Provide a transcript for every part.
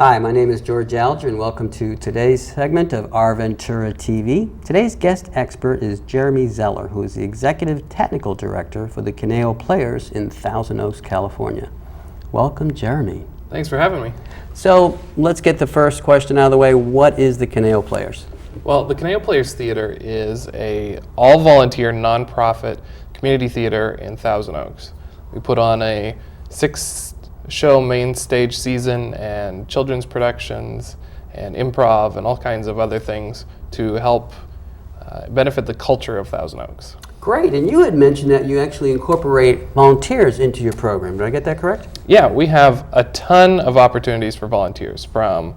Hi, my name is George Alger, and welcome to today's segment of Our Ventura TV. Today's guest expert is Jeremy Zeller, who is the Executive Technical Director for the Conejo Players in Thousand Oaks, California. Welcome, Jeremy. Thanks for having me. So let's get the first question out of the way. What is the Conejo Players? Well, the Conejo Players Theatre is a all-volunteer, nonprofit community theater in Thousand Oaks. We put on a 6-show main stage season and children's productions and improv and all kinds of other things to help benefit the culture of Thousand Oaks. Great, and you had mentioned that you actually incorporate volunteers into your program. Did I get that correct? Yeah, we have a ton of opportunities for volunteers. From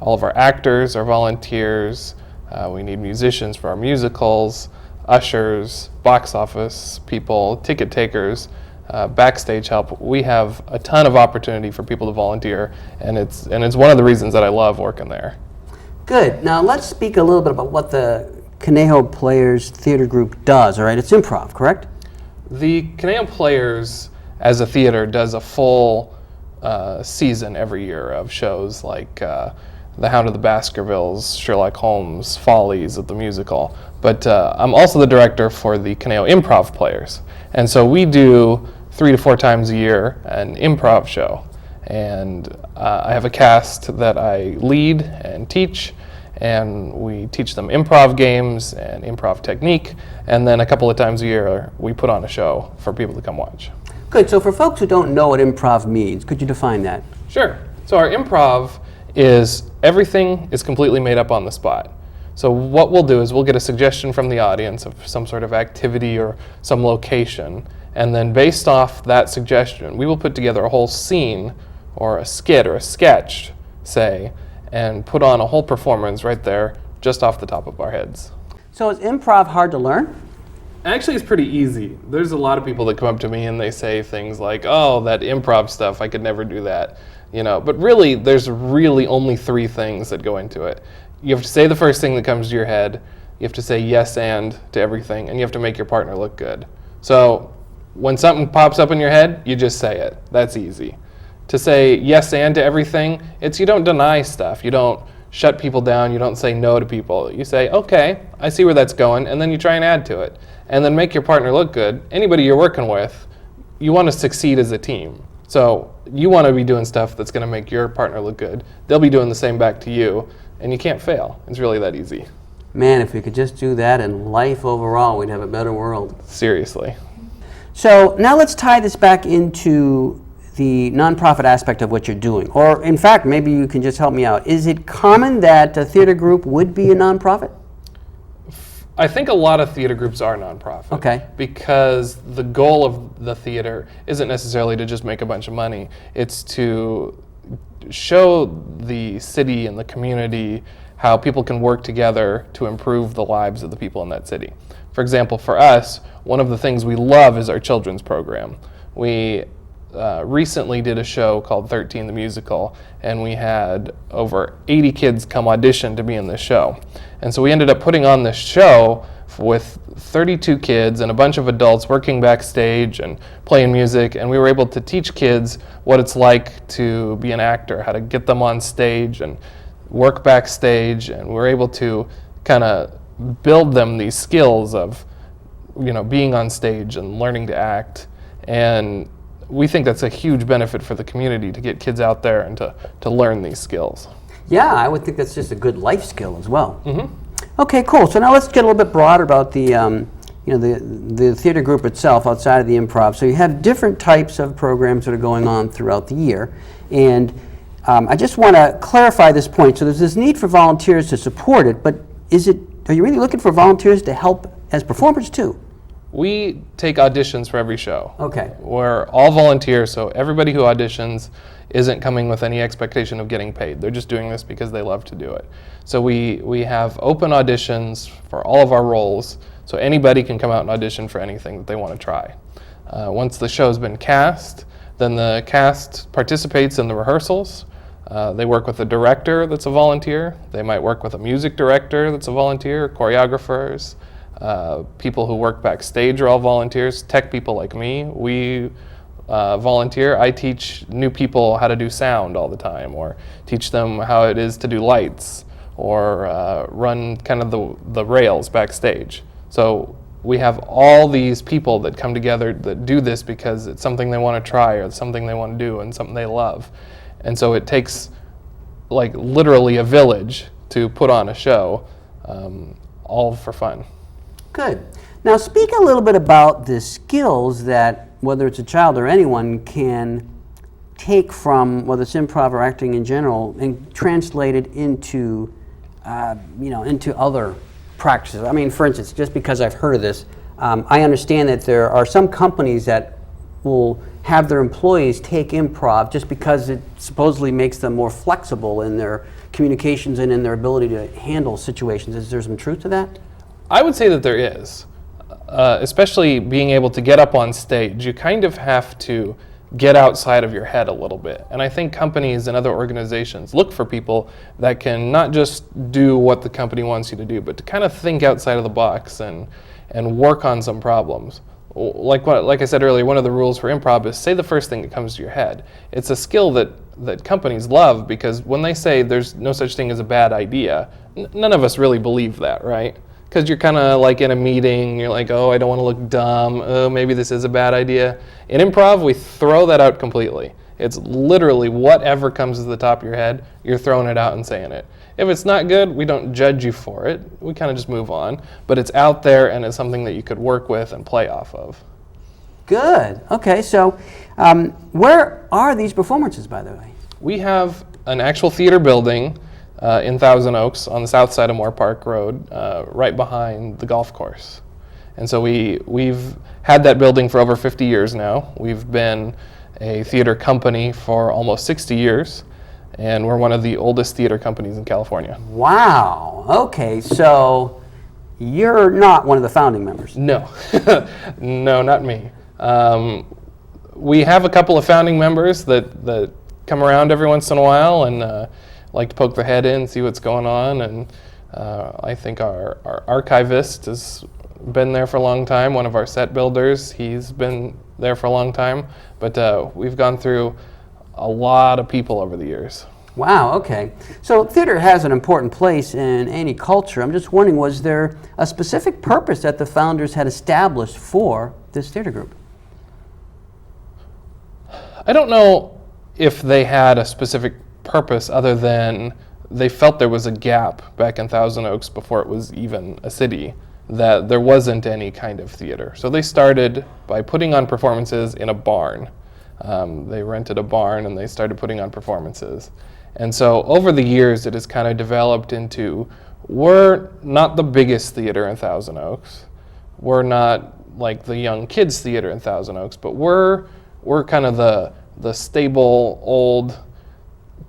all of our actors are volunteers. We need musicians for our musicals, ushers, box office people, ticket takers, backstage help. We have a ton of opportunity for people to volunteer, and it's one of the reasons that I love working there. Good. Now let's speak a little bit about what the Conejo Players Theater Group does. All right, it's improv, correct? The Conejo Players as a theater does a full season every year of shows like The Hound of the Baskervilles, Sherlock Holmes, Follies of the musical. But I'm also the director for the Conejo Improv Players. And so we do 3 to 4 times a year an improv show. And I have a cast that I lead and teach, and we teach them improv games and improv technique, and then a couple of times a year we put on a show for people to come watch. Good. So for folks who don't know what improv means, could you define that? Sure. So our improv is everything is completely made up on the spot. So what we'll do is we'll get a suggestion from the audience of some sort of activity or some location, and then based off that suggestion, we will put together a whole scene or a skit or a sketch, say, and put on a whole performance right there just off the top of our heads. So is improv hard to learn? Actually, it's pretty easy. There's a lot of people that come up to me and they say things like, oh, that improv stuff, I could never do that. But really, there's really only 3 things that go into it. You have to say the first thing that comes to your head, you have to say yes and to everything, and you have to make your partner look good. So when something pops up in your head, you just say it. That's easy. To say yes and to everything, it's you don't deny stuff. You don't shut people down. You don't say no to people. You say, okay, I see where that's going, and then you try and add to it. And then make your partner look good. Anybody you're working with, you want to succeed as a team. So you want to be doing stuff that's going to make your partner look good. They'll be doing the same back to you, and you can't fail. It's really that easy. Man, if we could just do that in life overall, we'd have a better world. Seriously. So now let's tie this back into the nonprofit aspect of what you're doing. Or in fact, maybe you can just help me out. Is it common that a theater group would be a nonprofit? I think a lot of theater groups are nonprofit. Okay. Because the goal of the theater isn't necessarily to just make a bunch of money. It's to show the city and the community how people can work together to improve the lives of the people in that city. For example, for us, one of the things we love is our children's program. We recently did a show called 13 the Musical, and we had over 80 kids come audition to be in this show. And so we ended up putting on this show with 32 kids and a bunch of adults working backstage and playing music, and we were able to teach kids what it's like to be an actor, how to get them on stage and work backstage, and we were able to kind of build them these skills of being on stage and learning to act. And we think that's a huge benefit for the community to get kids out there and to learn these skills. Yeah, I would think that's just a good life skill as well. Mm-hmm. Okay, cool. So now let's get a little bit broader about the the theater group itself outside of the improv. So you have different types of programs that are going on throughout the year, and I just want to clarify this point. So there's this need for volunteers to support it, but are you really looking for volunteers to help as performers too? We take auditions for every show. Okay. We're all volunteers, so everybody who auditions isn't coming with any expectation of getting paid. They're just doing this because they love to do it. So we have open auditions for all of our roles, so anybody can come out and audition for anything that they want to try. Once the show's been cast, then the cast participates in the rehearsals. They work with a director that's a volunteer. They might work with a music director that's a volunteer, choreographers. People who work backstage are all volunteers. Tech people like me, we volunteer, I teach new people how to do sound all the time, or teach them how it is to do lights, or run kind of the rails backstage. So we have all these people that come together that do this because it's something they want to try, or something they want to do, and something they love. And so it takes like literally a village to put on a show, all for fun. Good. Now speak a little bit about the skills that, whether it's a child or anyone, can take from, whether it's improv or acting in general, and translate it into, into other practices. I mean, for instance, just because I've heard of this, I understand that there are some companies that will have their employees take improv just because it supposedly makes them more flexible in their communications and in their ability to handle situations. Is there some truth to that? I would say that there is, especially being able to get up on stage. You kind of have to get outside of your head a little bit. And I think companies and other organizations look for people that can not just do what the company wants you to do, but to kind of think outside of the box and work on some problems. Like I said earlier, one of the rules for improv is say the first thing that comes to your head. It's a skill that companies love, because when they say there's no such thing as a bad idea, none of us really believe that, right? Because you're kind of like in a meeting, you're like, oh, I don't want to look dumb, oh, maybe this is a bad idea. In improv, we throw that out completely. It's literally whatever comes to the top of your head, you're throwing it out and saying it. If it's not good, we don't judge you for it. We kind of just move on. But it's out there, and it's something that you could work with and play off of. Good. Okay, so where are these performances, by the way? We have an actual theater building in Thousand Oaks on the south side of Moore Park Road, right behind the golf course. And so we've had that building for over 50 years now. We've been a theater company for almost 60 years. And we're one of the oldest theater companies in California. Wow. Okay, so you're not one of the founding members. No. No, not me. We have a couple of founding members that come around every once in a while and like to poke their head in, see what's going on. And I think our archivist has been there for a long time. One of our set builders, he's been there for a long time. But we've gone through a lot of people over the years. Wow, okay. So theater has an important place in any culture. I'm just wondering, was there a specific purpose that the founders had established for this theater group? I don't know if they had a specific purpose other than they felt there was a gap back in Thousand Oaks before it was even a city, that there wasn't any kind of theater. So they started by putting on performances in a barn. They rented a barn and they started putting on performances. And so over the years it has kind of developed into, we're not the biggest theater in Thousand Oaks. We're not like the young kids theater in Thousand Oaks, but we're kind of the stable, old,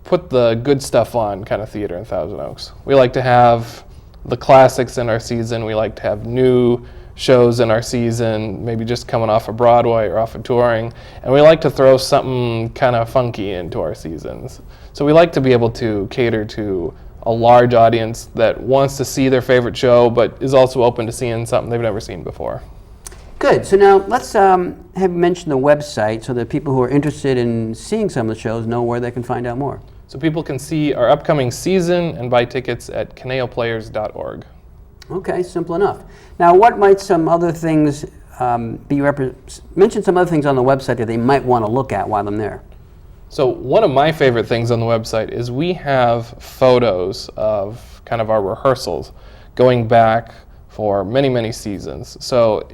put the good stuff on kind of theater in Thousand Oaks. We like to have the classics in our season. We like to have new shows in our season, maybe just coming off of Broadway or off of touring, and we like to throw something kind of funky into our seasons. So we like to be able to cater to a large audience that wants to see their favorite show, but is also open to seeing something they've never seen before. Good. So now let's have you mention the website so that people who are interested in seeing some of the shows know where they can find out more. So people can see our upcoming season and buy tickets at ConejopLayers.org. Okay, simple enough. Now, what might some other things mention some other things on the website that they might want to look at while I'm there? So one of my favorite things on the website is we have photos of kind of our rehearsals going back for many, many seasons. So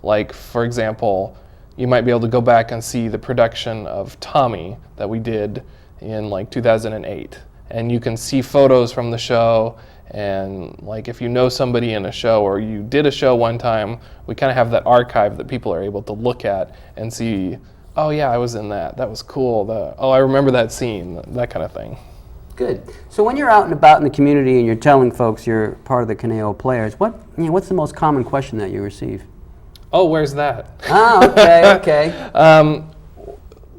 like, for example, you might be able to go back and see the production of Tommy that we did in like 2008. And you can see photos from the show. And like if you know somebody in a show or you did a show one time, we kind of have that archive that people are able to look at and see, oh yeah, I was in that. That was cool. Oh, I remember that scene, that kind of thing. Good. So when you're out and about in the community and you're telling folks you're part of the Conejo Players, what's the most common question that you receive? Oh, where's that? Oh, okay.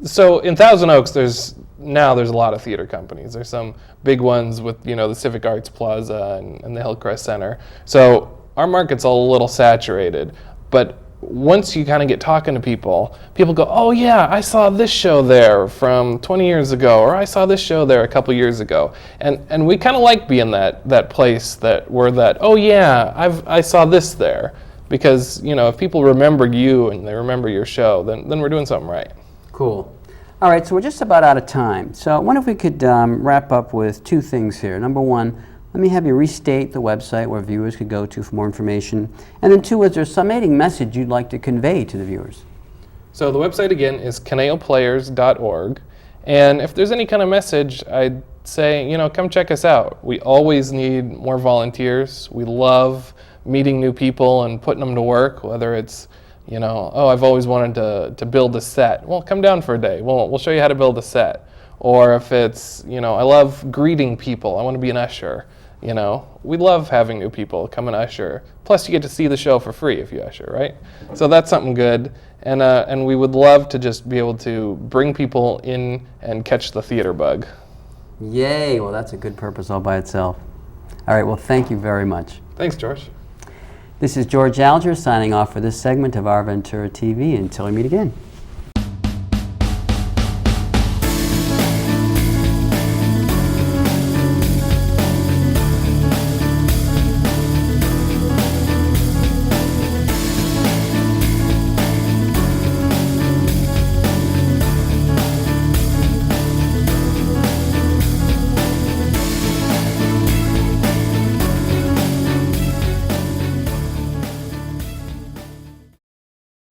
So in Thousand Oaks, there's a lot of theater companies. There's some big ones with, the Civic Arts Plaza and the Hillcrest Center. So our market's a little saturated, but once you kind of get talking to people, people go, oh yeah, I saw this show there from 20 years ago, or I saw this show there a couple years ago. And we kind of like being that place that we're that, oh yeah, I saw this there. Because, you know, if people remember you and they remember your show, then we're doing something right. Cool. All right, so we're just about out of time. So I wonder if we could wrap up with two things here. Number one, let me have you restate the website where viewers could go to for more information. And then two, is there some message you'd like to convey to the viewers? So the website again is conejoplayers.org. And if there's any kind of message, I'd say, you know, come check us out. We always need more volunteers. We love meeting new people and putting them to work, whether it's, you know, oh, I've always wanted to build a set. Well, come down for a day. We'll show you how to build a set. Or if it's, you know, I love greeting people. I want to be an usher. You know, we love having new people come and usher. Plus, you get to see the show for free if you usher, right? So that's something good. And we would love to just be able to bring people in and catch the theater bug. Yay! Well, that's a good purpose all by itself. All right, well, thank you very much. Thanks, George. This is George Alger signing off for this segment of Our Ventura TV. Until we meet again.